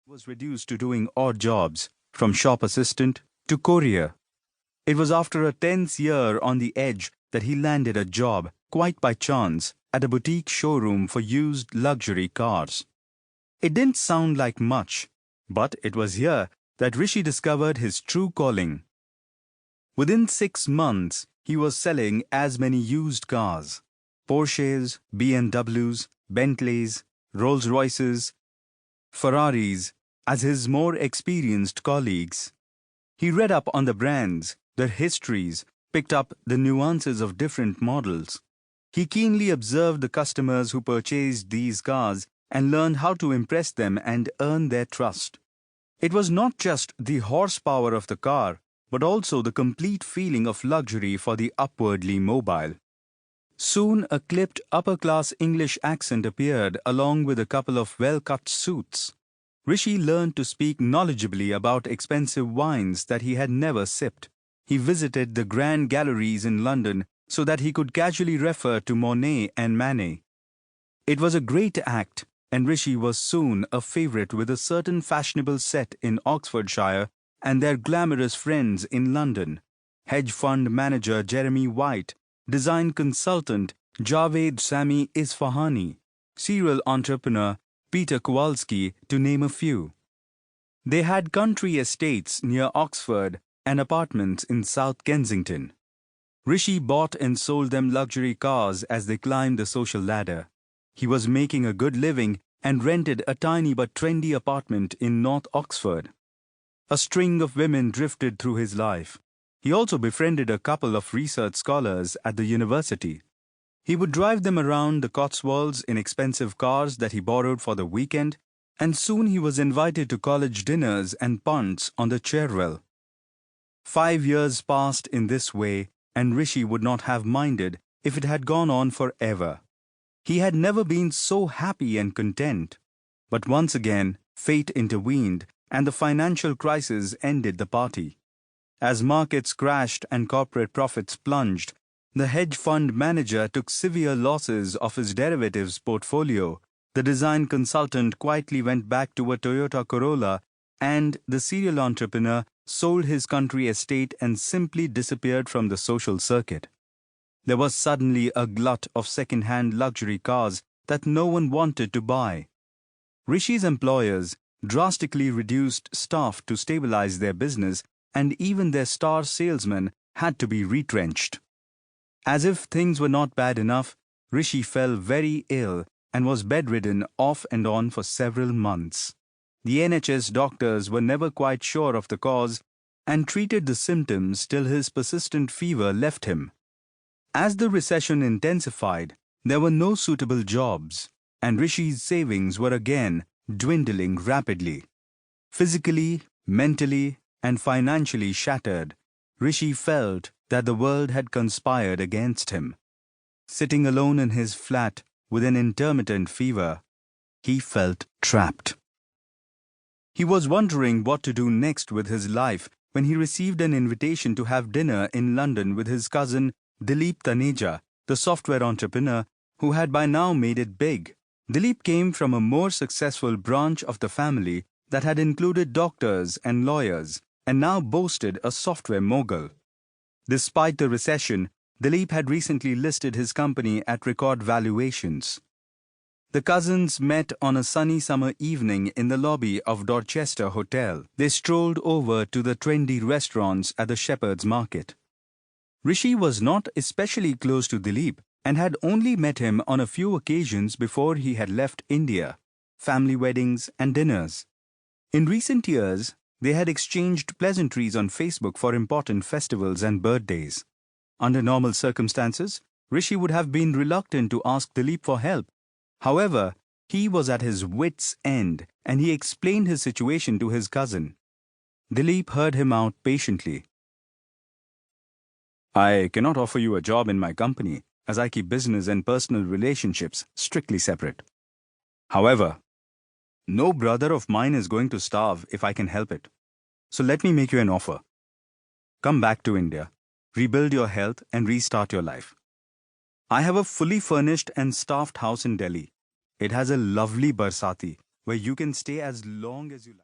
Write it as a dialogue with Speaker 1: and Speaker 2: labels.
Speaker 1: Was reduced to doing odd jobs, from shop assistant to courier. It was after a tense year on the edge that he landed a job, quite by chance, at a boutique showroom for used luxury cars. It didn't sound like much, but it was here that Rishi discovered his true calling. Within 6 months, he was selling as many used cars: Porsches, BMWs, Bentleys, Rolls-Royces, Ferraris, as his more experienced colleagues. He read up on the brands, their histories, picked up the nuances of different models. He keenly observed the customers who purchased these cars and learned how to impress them and earn their trust. It was not just the horsepower of the car, but also the complete feeling of luxury for the upwardly mobile. Soon a clipped upper-class English accent appeared along with a couple of well-cut suits. Rishi learned to speak knowledgeably about expensive wines that he had never sipped. He visited the grand galleries in London so that he could casually refer to Monet and Manet. It was a great act, and Rishi was soon a favourite with a certain fashionable set in Oxfordshire and their glamorous friends in London: hedge fund manager Jeremy White, design consultant Javed Sami Isfahani, serial entrepreneur Peter Kowalski, to name a few. They had country estates near Oxford and apartments in South Kensington. Rishi bought and sold them luxury cars as they climbed the social ladder. He was making a good living and rented a tiny but trendy apartment in North Oxford. A string of women drifted through his life. He also befriended a couple of research scholars at the university. He would drive them around the Cotswolds in expensive cars that he borrowed for the weekend, and soon he was invited to college dinners and punts on the Cherwell. 5 years passed in this way, and Rishi would not have minded if it had gone on forever. He had never been so happy and content. But once again, fate intervened, and the financial crisis ended the party. As markets crashed and corporate profits plunged, the hedge fund manager took severe losses of his derivatives portfolio. The design consultant quietly went back to a Toyota Corolla, and the serial entrepreneur sold his country estate and simply disappeared from the social circuit. There was suddenly a glut of second-hand luxury cars that no one wanted to buy. Rishi's employers drastically reduced staff to stabilize their business, and even their star salesmen had to be retrenched. As if things were not bad enough, Rishi fell very ill and was bedridden off and on for several months. The NHS doctors were never quite sure of the cause and treated the symptoms till his persistent fever left him. As the recession intensified, there were no suitable jobs, and Rishi's savings were again dwindling rapidly. Physically, mentally, and financially shattered, Rishi felt that the world had conspired against him. Sitting alone in his flat with an intermittent fever, he felt trapped. He was wondering what to do next with his life when he received an invitation to have dinner in London with his cousin Dilip Taneja, the software entrepreneur who had by now made it big. Dilip came from a more successful branch of the family that had included doctors and lawyers, and now boasted a software mogul. Despite the recession, Dilip had recently listed his company at record valuations. The cousins met on a sunny summer evening in the lobby of Dorchester Hotel. They strolled over to the trendy restaurants at the Shepherd's Market. Rishi was not especially close to Dilip and had only met him on a few occasions before he had left India: family weddings and dinners. In recent years, they had exchanged pleasantries on Facebook for important festivals and birthdays. Under normal circumstances, Rishi would have been reluctant to ask Dilip for help. However, he was at his wits' end, and he explained his situation to his cousin. Dilip heard him out patiently. "I cannot offer you a job in my company, as I keep business and personal relationships strictly separate. However, no brother of mine is going to starve if I can help it. So let me make you an offer. Come back to India, rebuild your health, and restart your life. I have a fully furnished and staffed house in Delhi. It has a lovely barsati where you can stay as long as you like."